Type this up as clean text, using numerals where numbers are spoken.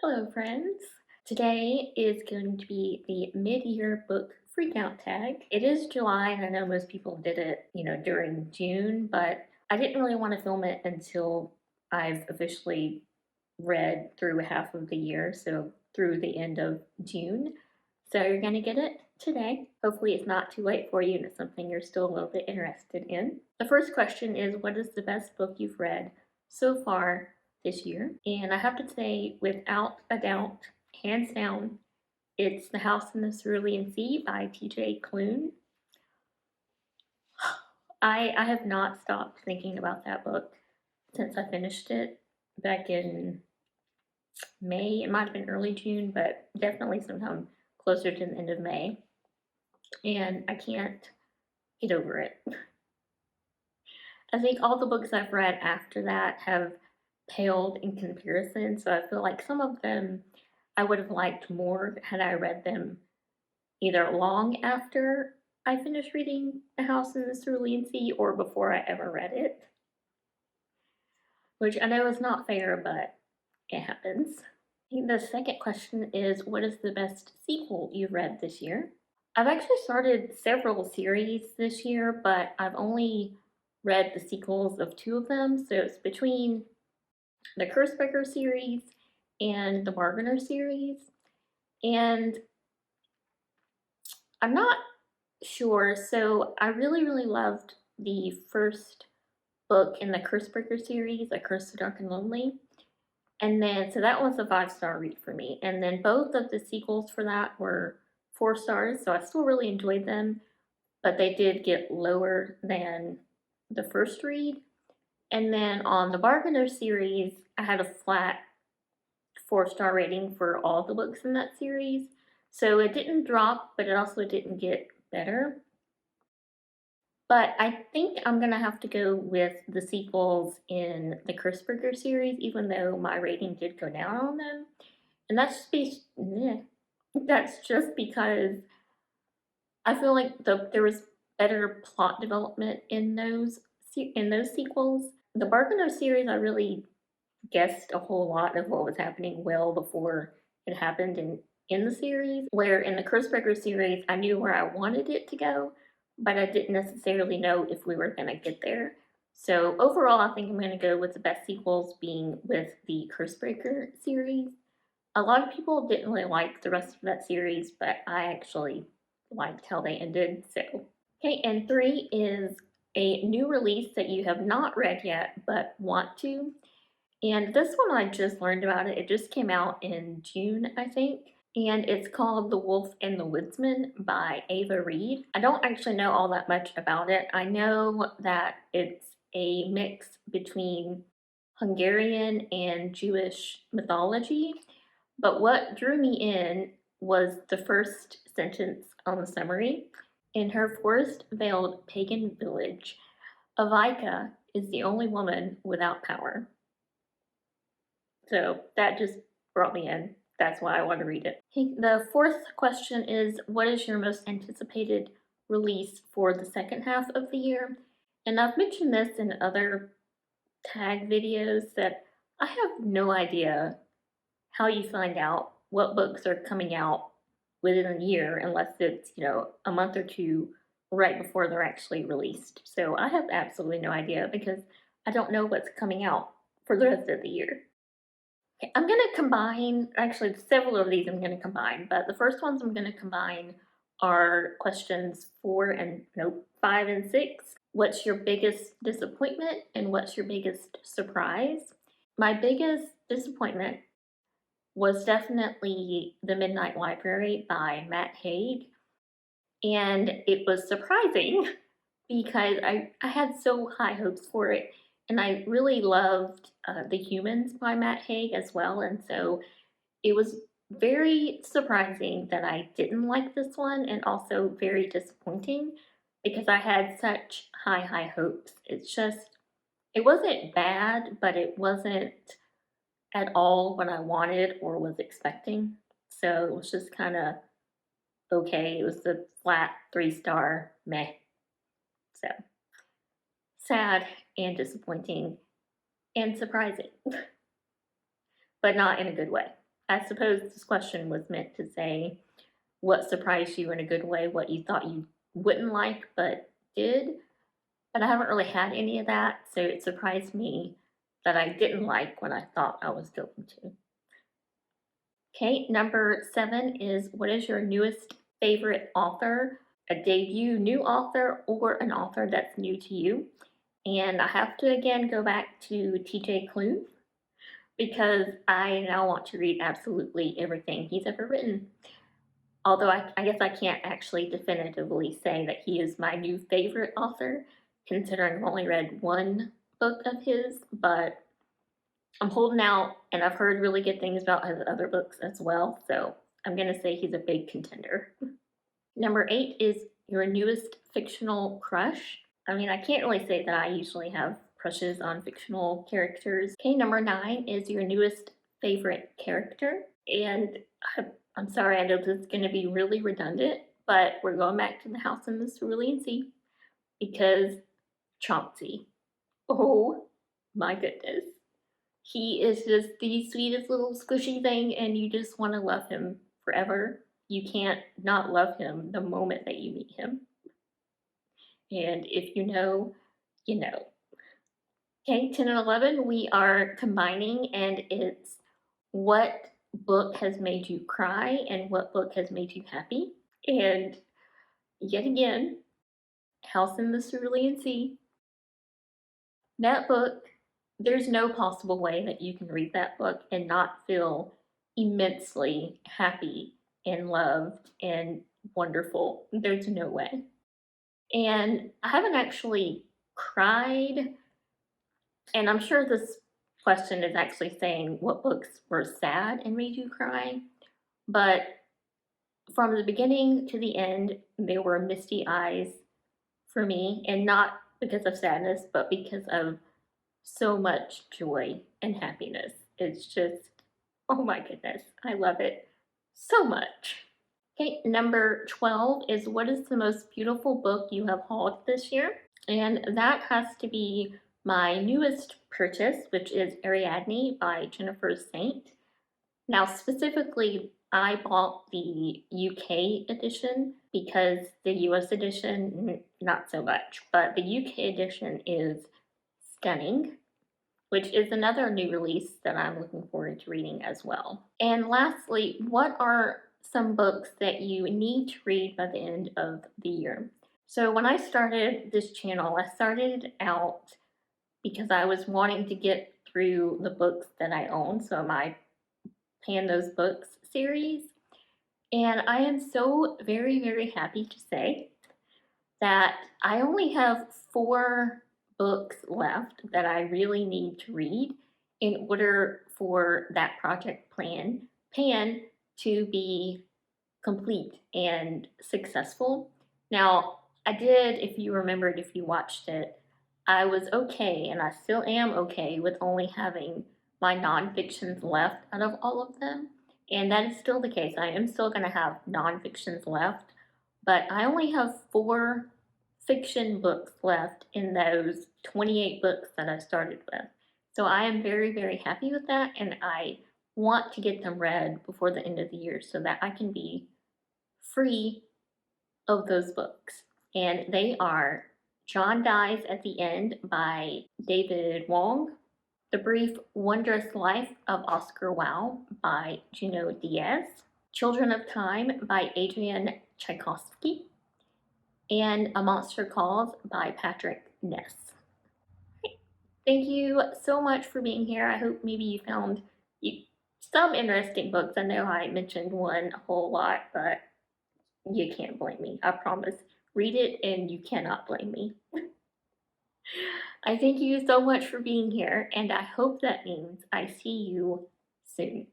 Hello friends! Today is going to be the mid-year book freakout tag. It is July and I know most people did it, during June, but I didn't really want to film it until I've officially read through half of the year, so through the end of June. So you're going to get it today. Hopefully it's not too late for you and it's something you're still a little bit interested in. The first question is, what is the best book you've read so far this year? And I have to say, without a doubt, hands down, it's The House in the Cerulean Sea by T.J. Klune. I have not stopped thinking about that book since I finished it back in May. It might have been early June, but definitely sometime closer to the end of May. And I can't get over it. I think all the books I've read after that have paled in comparison, so I feel like some of them I would have liked more had I read them either long after I finished reading The House in the Cerulean Sea or before I ever read it. Which I know is not fair, but it happens. The second question is, what is the best sequel you've read this year? I've actually started several series this year, but I've only read the sequels of two of them, so it's between the Cursebreaker series and the Bargainer series, and I'm not sure. So I really loved the first book in the Cursebreaker series, A Curse to Dark and Lonely, and then so that was a 5-star read for me, and then both of the sequels for that were 4 stars, so I still really enjoyed them, but they did get lower than the first read. And then on the Bargainer series, I had a flat 4-star rating for all the books in that series. So it didn't drop, but it also didn't get better. But I think I'm going to have to go with the sequels in the Cursebreaker series, even though my rating did go down on them. And that's just because I feel like there was better plot development in those sequels. The Bargainer series, I really guessed a whole lot of what was happening well before it happened in the series, where in the Cursebreaker series, I knew where I wanted it to go, but I didn't necessarily know if we were going to get there. So overall, I think I'm going to go with the best sequels being with the Cursebreaker series. A lot of people didn't really like the rest of that series, but I actually liked how they ended. So, okay, and 3 is a new release that you have not read yet but want to. And this one I just learned about it. It just came out in June, I think. And it's called The Wolf and the Woodsman by Ava Reid. I don't actually know all that much about it. I know that it's a mix between Hungarian and Jewish mythology. But what drew me in was the first sentence on the summary. In her forest-veiled pagan village, Avika is the only woman without power. So that just brought me in. That's why I want to read it. Okay, the fourth question is, what is your most anticipated release for the second half of the year? And I've mentioned this in other tag videos that I have no idea how you find out what books are coming out within a year unless it's, a month or two right before they're actually released. So I have absolutely no idea because I don't know what's coming out for the rest of the year. Okay, I'm going to combine, actually several of these I'm going to combine, but the first ones I'm going to combine are questions 5 and 6. What's your biggest disappointment and what's your biggest surprise? My biggest disappointment was definitely The Midnight Library by Matt Haig. And it was surprising because I had so high hopes for it. And I really loved The Humans by Matt Haig as well. And so it was very surprising that I didn't like this one, and also very disappointing because I had such high hopes. It wasn't bad, but it wasn't at all what I wanted or was expecting. So it was just kind of okay. It was a flat 3-star meh. So sad and disappointing and surprising, but not in a good way. I suppose this question was meant to say what surprised you in a good way, what you thought you wouldn't like but did. But I haven't really had any of that, so it surprised me that I didn't like what I thought I was going to. Okay, number 7 is what is your newest favorite author, a debut new author, or an author that's new to you? And I have to again go back to TJ Klune because I now want to read absolutely everything he's ever written. Although I guess I can't actually definitively say that he is my new favorite author, considering I've only read one book of his, but I'm holding out and I've heard really good things about his other books as well, so I'm gonna say he's a big contender. Number 8 is your newest fictional crush. I mean, I can't really say that I usually have crushes on fictional characters. Okay, number 9 is your newest favorite character. And I'm sorry, I know this is going to be really redundant, but we're going back to the house in the Cerulean Sea because Chauncey. Oh my goodness. He is just the sweetest little squishy thing, and you just want to love him forever. You can't not love him the moment that you meet him. And if you know, you know. Okay, 10 and 11, we are combining, and it's what book has made you cry and what book has made you happy. And yet again, House in the Cerulean Sea. That book, there's no possible way that you can read that book and not feel immensely happy and loved and wonderful. There's no way. And I haven't actually cried, and I'm sure this question is actually saying what books were sad and made you cry, but from the beginning to the end, there were misty eyes for me, and not because of sadness, but because of so much joy and happiness. It's just, oh my goodness, I love it so much. Okay, number 12 is what is the most beautiful book you have hauled this year? And that has to be my newest purchase, which is Ariadne by Jennifer Saint. Now, specifically, I bought the UK edition because the US edition, not so much, but the UK edition is stunning, which is another new release that I'm looking forward to reading as well. And lastly, what are some books that you need to read by the end of the year? So, when I started this channel, I started out because I was wanting to get through the books that I own. So, my Pan Those Books series. And I am so very, very happy to say that I only have 4 books left that I really need to read in order for that project pan to be complete and successful. Now, I did, if you remembered, if you watched it, I was okay, and I still am okay with only having my nonfictions left out of all of them. And that is still the case. I am still going to have nonfictions left, but I only have 4 fiction books left in those 28 books that I started with. So I am very, very happy with that, and I want to get them read before the end of the year so that I can be free of those books. And they are John Dies at the End by David Wong, The Brief Wondrous Life of Oscar Wilde by Junot Diaz, Children of Time by Adrian Tchaikovsky, and A Monster Calls by Patrick Ness. Thank you so much for being here. I hope maybe you found some interesting books. I know I mentioned one a whole lot, but you can't blame me. I promise. Read it and you cannot blame me. I thank you so much for being here, and I hope that means I see you soon.